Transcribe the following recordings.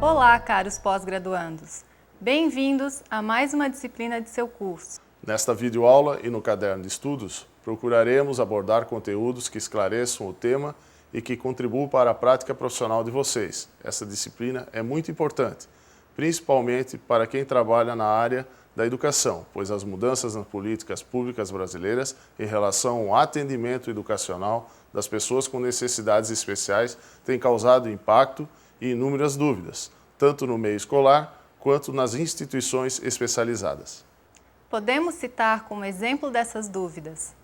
Olá, caros pós-graduandos! Bem-vindos a mais uma disciplina de seu curso. Nesta videoaula e no caderno de estudos, procuraremos abordar conteúdos que esclareçam o tema e que contribuam para a prática profissional de vocês. Essa disciplina é muito importante, principalmente para quem trabalha na área da educação, pois as mudanças nas políticas públicas brasileiras em relação ao atendimento educacional das pessoas com necessidades especiais têm causado impacto e inúmeras dúvidas, tanto no meio escolar quanto nas instituições especializadas. Podemos citar como exemplo dessas dúvidas: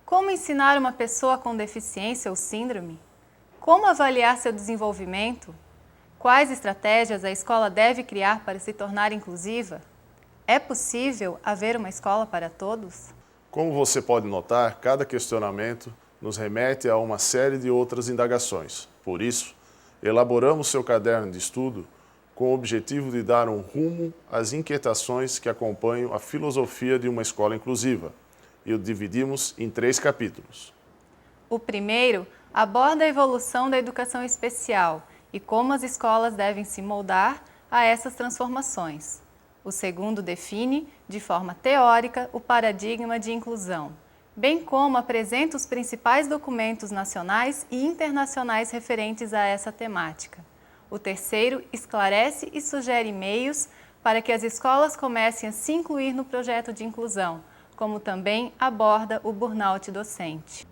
como ensinar uma pessoa com deficiência ou síndrome? Como avaliar seu desenvolvimento? Quais estratégias a escola deve criar para se tornar inclusiva? É possível haver uma escola para todos? Como você pode notar, cada questionamento nos remete a uma série de outras indagações. Por isso, elaboramos seu caderno de estudo com o objetivo de dar um rumo às inquietações que acompanham a filosofia de uma escola inclusiva, e o dividimos em 3 capítulos. O primeiro aborda a evolução da educação especial e como as escolas devem se moldar a essas transformações. O segundo define, de forma teórica, o paradigma de inclusão, bem como apresenta os principais documentos nacionais e internacionais referentes a essa temática. O terceiro esclarece e sugere meios para que as escolas comecem a se incluir no projeto de inclusão, como também aborda o burnout docente.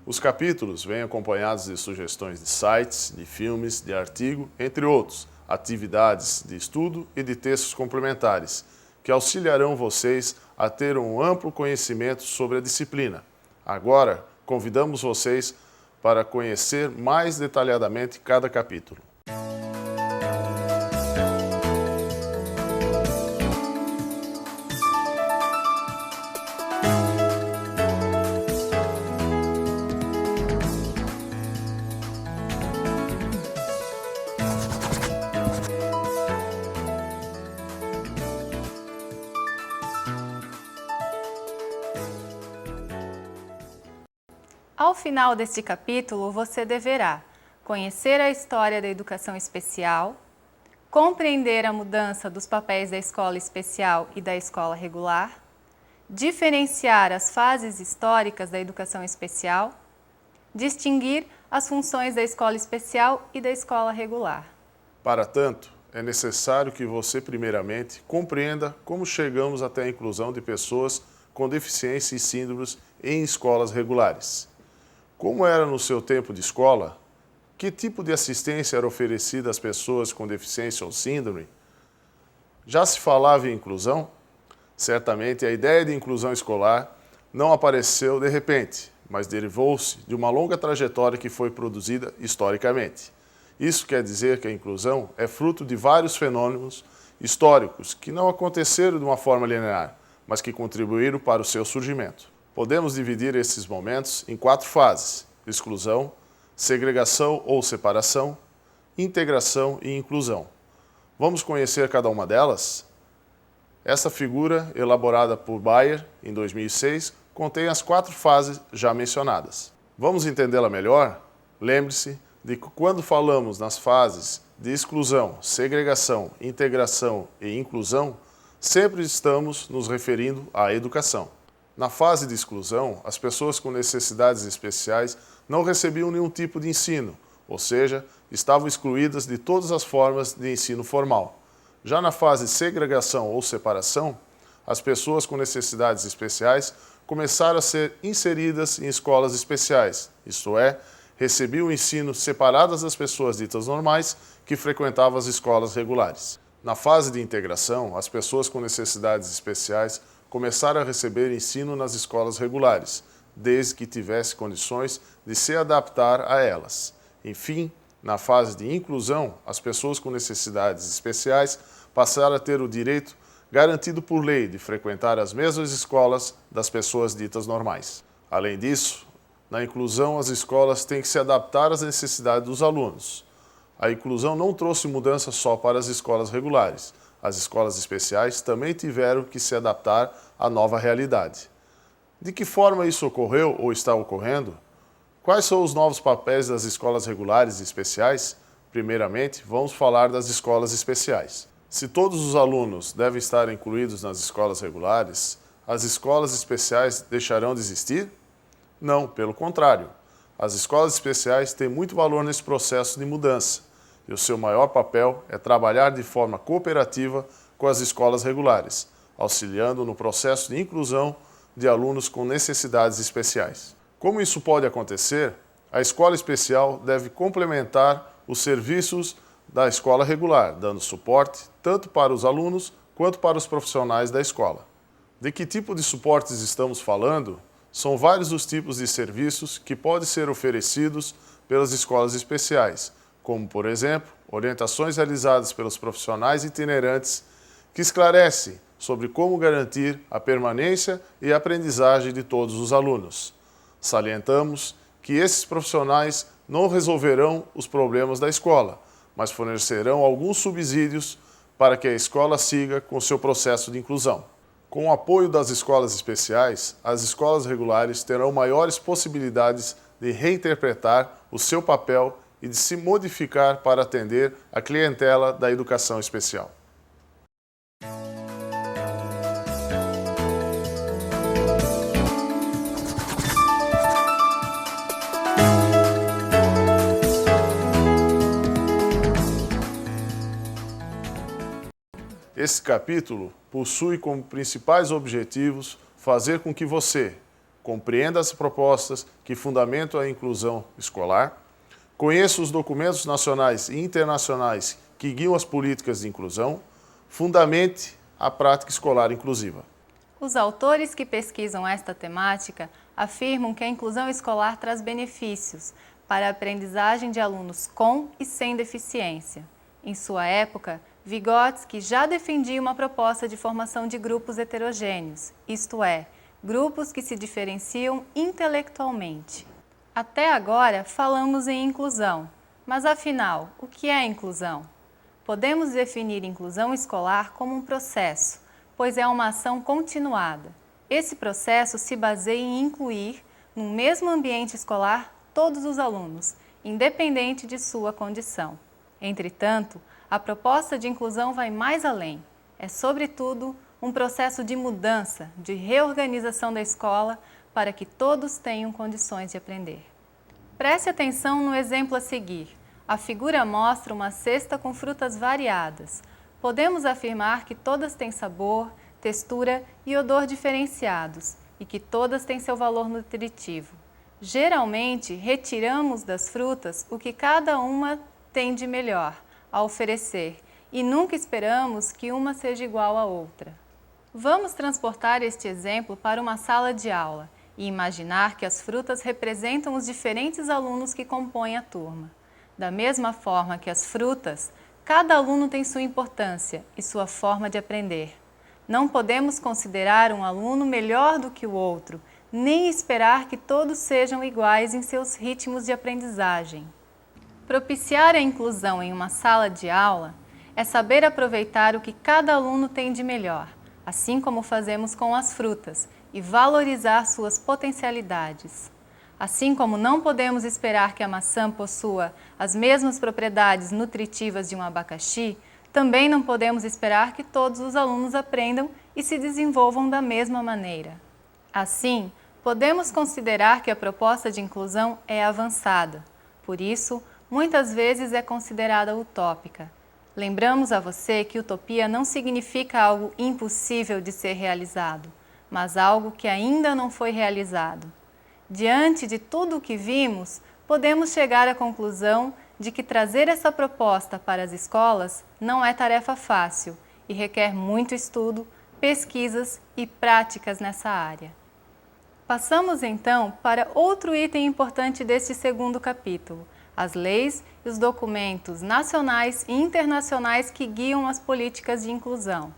Os capítulos vêm acompanhados de sugestões de sites, de filmes, de artigo, entre outros, atividades de estudo e de textos complementares, que auxiliarão vocês a ter um amplo conhecimento sobre a disciplina. Agora, convidamos vocês para conhecer mais detalhadamente cada capítulo. Ao final deste capítulo, você deverá conhecer a história da educação especial, compreender a mudança dos papéis da escola especial e da escola regular, diferenciar as fases históricas da educação especial, distinguir as funções da escola especial e da escola regular. Para tanto, é necessário que você, primeiramente, compreenda como chegamos até a inclusão de pessoas com deficiência e síndromes em escolas regulares. Como era no seu tempo de escola? Que tipo de assistência era oferecida às pessoas com deficiência ou síndrome? Já se falava em inclusão? Certamente a ideia de inclusão escolar não apareceu de repente, mas derivou-se de uma longa trajetória que foi produzida historicamente. Isso quer dizer que a inclusão é fruto de vários fenômenos históricos que não aconteceram de uma forma linear, mas que contribuíram para o seu surgimento. Podemos dividir esses momentos em 4 fases: exclusão, segregação ou separação, integração e inclusão. Vamos conhecer cada uma delas? Essa figura, elaborada por Bayer em 2006, contém as 4 fases já mencionadas. Vamos entendê-la melhor? Lembre-se de que quando falamos nas fases de exclusão, segregação, integração e inclusão, Sempre estamos nos referindo à educação. Na fase de exclusão, as pessoas com necessidades especiais não recebiam nenhum tipo de ensino, ou seja, estavam excluídas de todas as formas de ensino formal. Já na fase de segregação ou separação, as pessoas com necessidades especiais começaram a ser inseridas em escolas especiais, isto é, recebiam o ensino separadas das pessoas ditas normais que frequentavam as escolas regulares. Na fase de integração, as pessoas com necessidades especiais começaram a receber ensino nas escolas regulares, desde que tivesse condições de se adaptar a elas. Enfim, na fase de inclusão, as pessoas com necessidades especiais passaram a ter o direito garantido por lei de frequentar as mesmas escolas das pessoas ditas normais. Além disso, na inclusão, as escolas têm que se adaptar às necessidades dos alunos. A inclusão não trouxe mudança só para as escolas regulares. As escolas especiais também tiveram que se adaptar à nova realidade. De que forma isso ocorreu ou está ocorrendo? Quais são os novos papéis das escolas regulares e especiais? Primeiramente, vamos falar das escolas especiais. Se todos os alunos devem estar incluídos nas escolas regulares, as escolas especiais deixarão de existir? Não, pelo contrário. As escolas especiais têm muito valor nesse processo de mudança e o seu maior papel é trabalhar de forma cooperativa com as escolas regulares, auxiliando no processo de inclusão de alunos com necessidades especiais. Como isso pode acontecer? A escola especial deve complementar os serviços da escola regular, dando suporte tanto para os alunos quanto para os profissionais da escola. De que tipo de suportes estamos falando? São vários os tipos de serviços que podem ser oferecidos pelas escolas especiais, como, por exemplo, orientações realizadas pelos profissionais itinerantes que esclarecem sobre como garantir a permanência e a aprendizagem de todos os alunos. Salientamos que esses profissionais não resolverão os problemas da escola, mas fornecerão alguns subsídios para que a escola siga com seu processo de inclusão. Com o apoio das escolas especiais, as escolas regulares terão maiores possibilidades de reinterpretar o seu papel e de se modificar para atender a clientela da educação especial. Esse capítulo possui como principais objetivos fazer com que você compreenda as propostas que fundamentam a inclusão escolar, conheça os documentos nacionais e internacionais que guiam as políticas de inclusão, fundamente a prática escolar inclusiva. Os autores que pesquisam esta temática afirmam que a inclusão escolar traz benefícios para a aprendizagem de alunos com e sem deficiência. Em sua época, Vygotsky já defendia uma proposta de formação de grupos heterogêneos, isto é, grupos que se diferenciam intelectualmente. Até agora falamos em inclusão, mas afinal, o que é inclusão? Podemos definir inclusão escolar como um processo, pois é uma ação continuada. Esse processo se baseia em incluir, no mesmo ambiente escolar, todos os alunos, independente de sua condição. Entretanto, a proposta de inclusão vai mais além. É, sobretudo, um processo de mudança, de reorganização da escola para que todos tenham condições de aprender. Preste atenção no exemplo a seguir. A figura mostra uma cesta com frutas variadas. Podemos afirmar que todas têm sabor, textura e odor diferenciados e que todas têm seu valor nutritivo. Geralmente, retiramos das frutas o que cada uma tem de melhor a oferecer e nunca esperamos que uma seja igual à outra. Vamos transportar este exemplo para uma sala de aula e imaginar que as frutas representam os diferentes alunos que compõem a turma. Da mesma forma que as frutas, cada aluno tem sua importância e sua forma de aprender. Não podemos considerar um aluno melhor do que o outro, nem esperar que todos sejam iguais em seus ritmos de aprendizagem. Propiciar a inclusão em uma sala de aula é saber aproveitar o que cada aluno tem de melhor, assim como fazemos com as frutas, e valorizar suas potencialidades. Assim como não podemos esperar que a maçã possua as mesmas propriedades nutritivas de um abacaxi, também não podemos esperar que todos os alunos aprendam e se desenvolvam da mesma maneira. Assim, podemos considerar que a proposta de inclusão é avançada, por isso, muitas vezes é considerada utópica. Lembramos a você que utopia não significa algo impossível de ser realizado, mas algo que ainda não foi realizado. Diante de tudo o que vimos, podemos chegar à conclusão de que trazer essa proposta para as escolas não é tarefa fácil e requer muito estudo, pesquisas e práticas nessa área. Passamos então para outro item importante deste segundo capítulo, as leis e os documentos nacionais e internacionais que guiam as políticas de inclusão.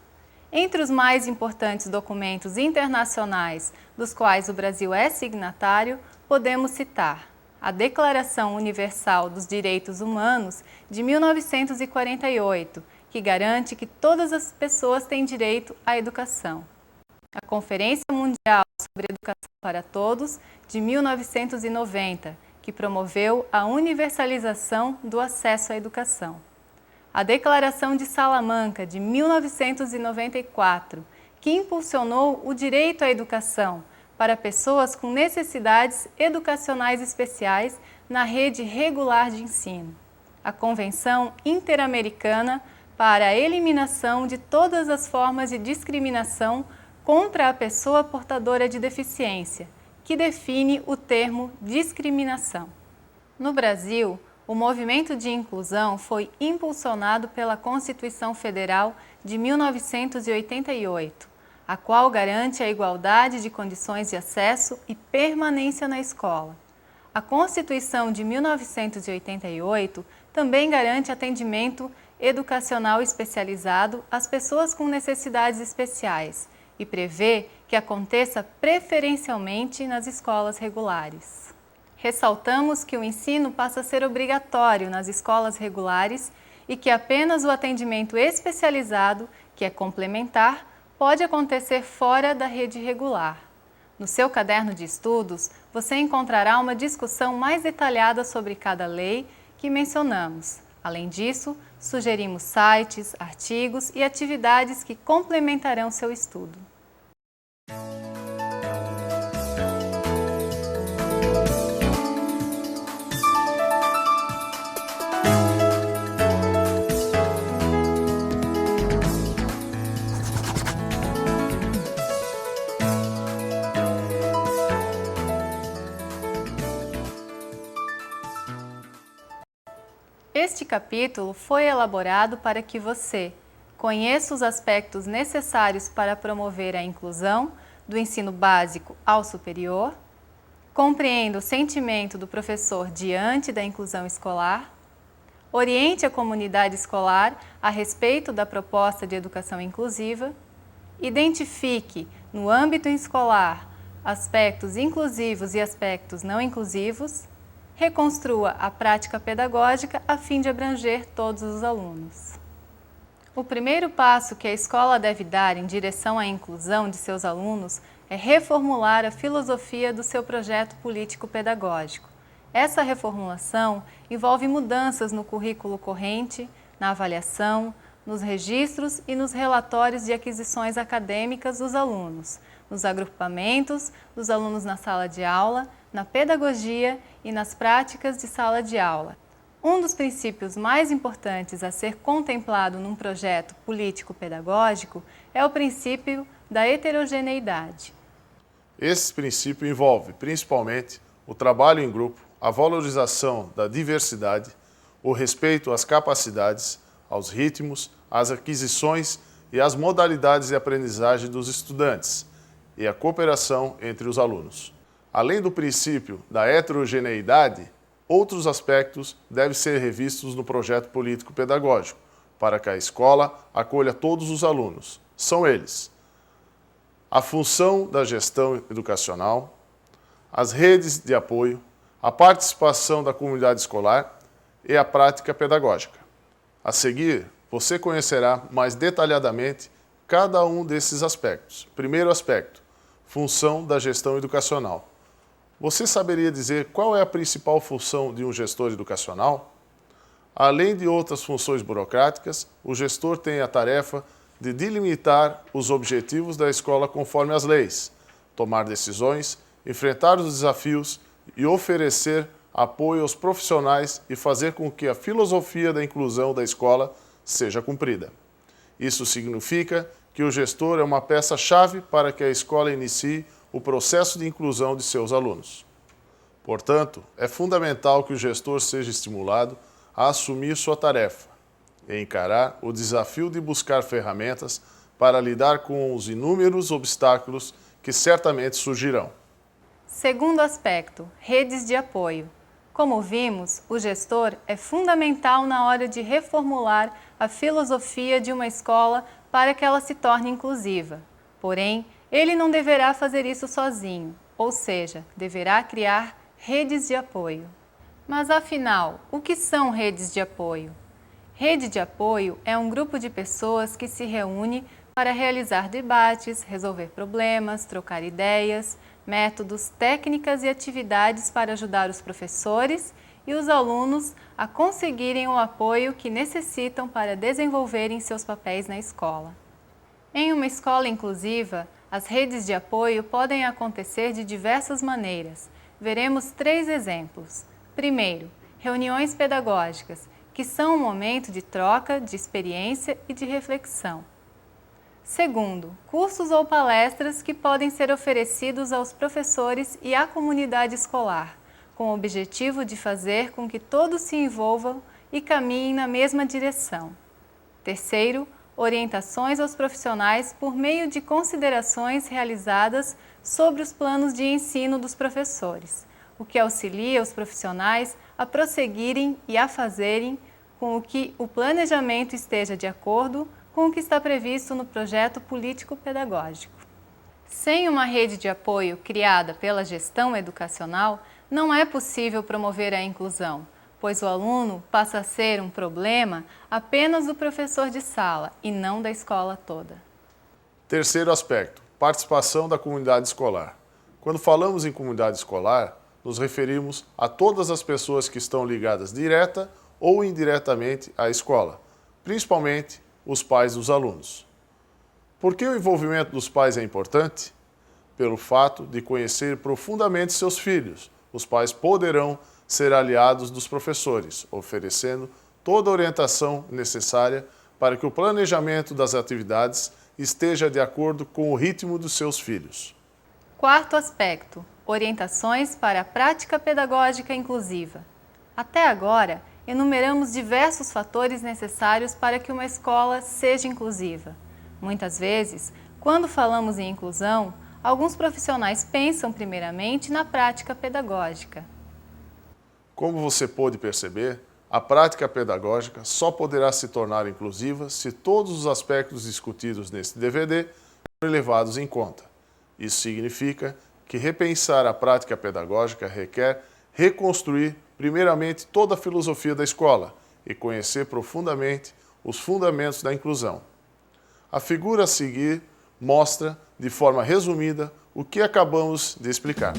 Entre os mais importantes documentos internacionais dos quais o Brasil é signatário, podemos citar a Declaração Universal dos Direitos Humanos de 1948, que garante que todas as pessoas têm direito à educação. A Conferência Mundial sobre Educação para Todos, de 1990, que promoveu a universalização do acesso à educação. A Declaração de Salamanca, de 1994, que impulsionou o direito à educação para pessoas com necessidades educacionais especiais na rede regular de ensino. A Convenção Interamericana para a Eliminação de todas as formas de discriminação contra a pessoa portadora de deficiência, que define o termo discriminação. No Brasil, o movimento de inclusão foi impulsionado pela Constituição Federal de 1988, a qual garante a igualdade de condições de acesso e permanência na escola. A Constituição de 1988 também garante atendimento educacional especializado às pessoas com necessidades especiais e prevê que aconteça preferencialmente nas escolas regulares. Ressaltamos que o ensino passa a ser obrigatório nas escolas regulares e que apenas o atendimento especializado, que é complementar, pode acontecer fora da rede regular. No seu caderno de estudos, você encontrará uma discussão mais detalhada sobre cada lei que mencionamos. Além disso, sugerimos sites, artigos e atividades que complementarão seu estudo. Este capítulo foi elaborado para que você conheça os aspectos necessários para promover a inclusão do ensino básico ao superior, compreenda o sentimento do professor diante da inclusão escolar, oriente a comunidade escolar a respeito da proposta de educação inclusiva, identifique no âmbito escolar aspectos inclusivos e aspectos não inclusivos, reconstrua a prática pedagógica a fim de abranger todos os alunos. O primeiro passo que a escola deve dar em direção à inclusão de seus alunos é reformular a filosofia do seu projeto político-pedagógico. Essa reformulação envolve mudanças no currículo corrente, na avaliação, nos registros e nos relatórios de aquisições acadêmicas dos alunos, nos agrupamentos dos alunos na sala de aula, na pedagogia e nas práticas de sala de aula. Um dos princípios mais importantes a ser contemplado num projeto político-pedagógico é o princípio da heterogeneidade. Esse princípio envolve, principalmente, o trabalho em grupo, a valorização da diversidade, o respeito às capacidades, aos ritmos, às aquisições e às modalidades de aprendizagem dos estudantes e a cooperação entre os alunos. Além do princípio da heterogeneidade, outros aspectos devem ser revistos no projeto político-pedagógico, para que a escola acolha todos os alunos. São eles: a função da gestão educacional, as redes de apoio, a participação da comunidade escolar e a prática pedagógica. A seguir, você conhecerá mais detalhadamente cada um desses aspectos. Primeiro aspecto: função da gestão educacional. Você saberia dizer qual é a principal função de um gestor educacional? Além de outras funções burocráticas, o gestor tem a tarefa de delimitar os objetivos da escola conforme as leis, tomar decisões, enfrentar os desafios e oferecer apoio aos profissionais e fazer com que a filosofia da inclusão da escola seja cumprida. Isso significa que o gestor é uma peça-chave para que a escola inicie o processo de inclusão de seus alunos. Portanto, é fundamental que o gestor seja estimulado a assumir sua tarefa e encarar o desafio de buscar ferramentas para lidar com os inúmeros obstáculos que certamente surgirão. Segundo aspecto, redes de apoio. Como vimos, o gestor é fundamental na hora de reformular a filosofia de uma escola para que ela se torne inclusiva. Porém, ele não deverá fazer isso sozinho, ou seja, deverá criar redes de apoio. Mas afinal, o que são redes de apoio? Rede de apoio é um grupo de pessoas que se reúne para realizar debates, resolver problemas, trocar ideias, métodos, técnicas e atividades para ajudar os professores e os alunos a conseguirem o apoio que necessitam para desenvolverem seus papéis na escola. Em uma escola inclusiva, as redes de apoio podem acontecer de diversas maneiras. Veremos 3 exemplos. Primeiro, reuniões pedagógicas, que são um momento de troca, de experiência e de reflexão. Segundo, cursos ou palestras que podem ser oferecidos aos professores e à comunidade escolar, com o objetivo de fazer com que todos se envolvam e caminhem na mesma direção. Terceiro, orientações aos profissionais por meio de considerações realizadas sobre os planos de ensino dos professores, o que auxilia os profissionais a prosseguirem e a fazerem com que o planejamento esteja de acordo com o que está previsto no projeto político-pedagógico. Sem uma rede de apoio criada pela gestão educacional, não é possível promover a inclusão, pois o aluno passa a ser um problema apenas do professor de sala e não da escola toda. Terceiro aspecto, participação da comunidade escolar. Quando falamos em comunidade escolar, nos referimos a todas as pessoas que estão ligadas direta ou indiretamente à escola, principalmente os pais dos alunos. Por que o envolvimento dos pais é importante? Pelo fato de conhecer profundamente seus filhos, os pais poderão ser aliados dos professores, oferecendo toda a orientação necessária para que o planejamento das atividades esteja de acordo com o ritmo dos seus filhos. Quarto aspecto, orientações para a prática pedagógica inclusiva. Até agora, enumeramos diversos fatores necessários para que uma escola seja inclusiva. Muitas vezes, quando falamos em inclusão, alguns profissionais pensam primeiramente na prática pedagógica. Como você pôde perceber, a prática pedagógica só poderá se tornar inclusiva se todos os aspectos discutidos neste DVD forem levados em conta. Isso significa que repensar a prática pedagógica requer reconstruir primeiramente toda a filosofia da escola e conhecer profundamente os fundamentos da inclusão. A figura a seguir mostra, de forma resumida, o que acabamos de explicar.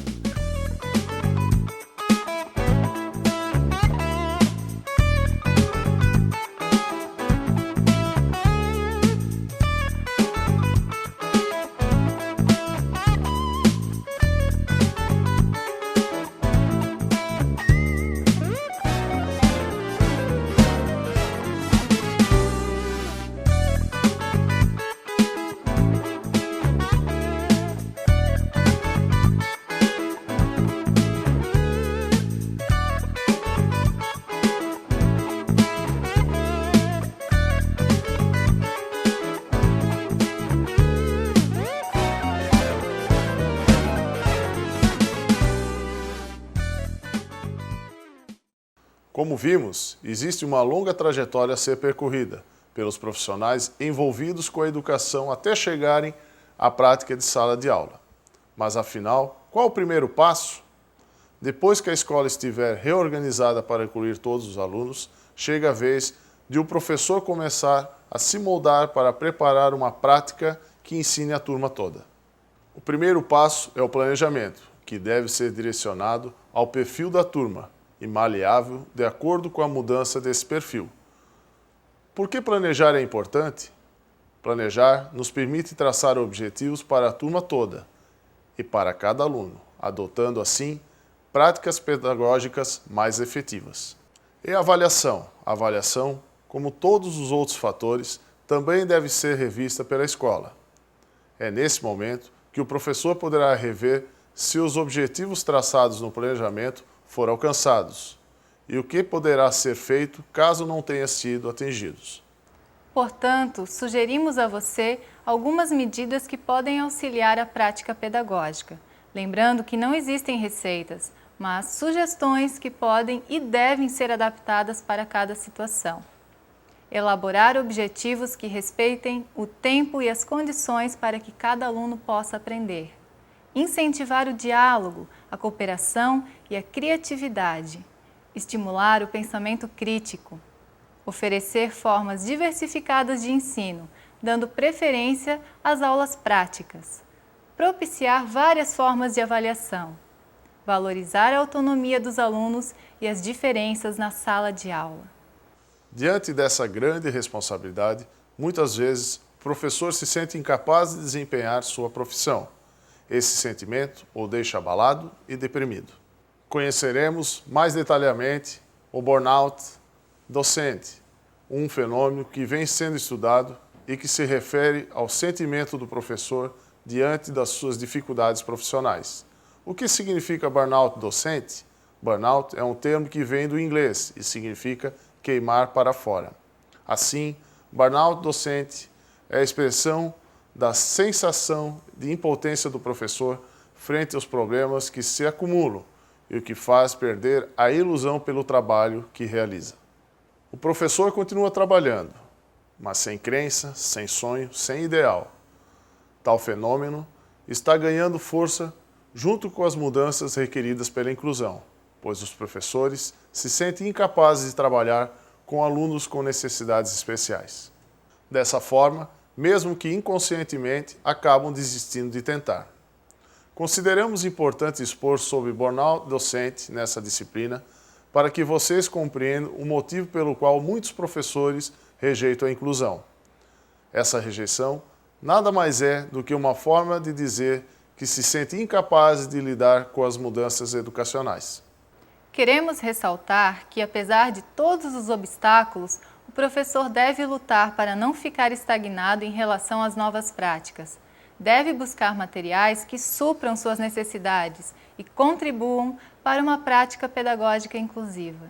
Como vimos, existe uma longa trajetória a ser percorrida pelos profissionais envolvidos com a educação até chegarem à prática de sala de aula. Mas afinal, qual o primeiro passo? Depois que a escola estiver reorganizada para incluir todos os alunos, chega a vez de o professor começar a se moldar para preparar uma prática que ensine a turma toda. O primeiro passo é o planejamento, que deve ser direcionado ao perfil da turma, e maleável de acordo com a mudança desse perfil. Por que planejar é importante? Planejar nos permite traçar objetivos para a turma toda e para cada aluno, adotando assim práticas pedagógicas mais efetivas. E a avaliação? A avaliação, como todos os outros fatores, também deve ser revista pela escola. É nesse momento que o professor poderá rever se os objetivos traçados no planejamento foram alcançados e o que poderá ser feito caso não tenha sido atingidos. Portanto, sugerimos a você algumas medidas que podem auxiliar a prática pedagógica, lembrando que não existem receitas, mas sugestões que podem e devem ser adaptadas para cada situação. Elaborar objetivos que respeitem o tempo e as condições para que cada aluno possa aprender. Incentivar o diálogo, a cooperação e a criatividade. Estimular o pensamento crítico. Oferecer formas diversificadas de ensino, dando preferência às aulas práticas. Propiciar várias formas de avaliação. Valorizar a autonomia dos alunos e as diferenças na sala de aula. Diante dessa grande responsabilidade, muitas vezes o professor se sente incapaz de desempenhar sua profissão. Esse sentimento o deixa abalado e deprimido. Conheceremos mais detalhadamente o burnout docente, um fenômeno que vem sendo estudado e que se refere ao sentimento do professor diante das suas dificuldades profissionais. O que significa burnout docente? Burnout é um termo que vem do inglês e significa queimar para fora. Assim, burnout docente é a expressão da sensação de impotência do professor frente aos problemas que se acumulam e o que faz perder a ilusão pelo trabalho que realiza. O professor continua trabalhando, mas sem crença, sem sonho, sem ideal. Tal fenômeno está ganhando força junto com as mudanças requeridas pela inclusão, pois os professores se sentem incapazes de trabalhar com alunos com necessidades especiais. Dessa forma, mesmo que inconscientemente, acabam desistindo de tentar. Consideramos importante expor sobre burnout docente nessa disciplina para que vocês compreendam o motivo pelo qual muitos professores rejeitam a inclusão. Essa rejeição nada mais é do que uma forma de dizer que se sentem incapazes de lidar com as mudanças educacionais. Queremos ressaltar que, apesar de todos os obstáculos, o professor deve lutar para não ficar estagnado em relação às novas práticas. Deve buscar materiais que supram suas necessidades e contribuam para uma prática pedagógica inclusiva.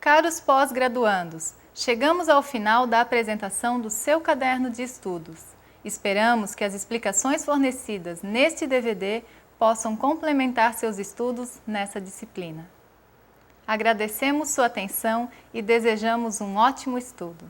Caros pós-graduandos, chegamos ao final da apresentação do seu caderno de estudos. Esperamos que as explicações fornecidas neste DVD possam complementar seus estudos nessa disciplina. Agradecemos sua atenção e desejamos um ótimo estudo.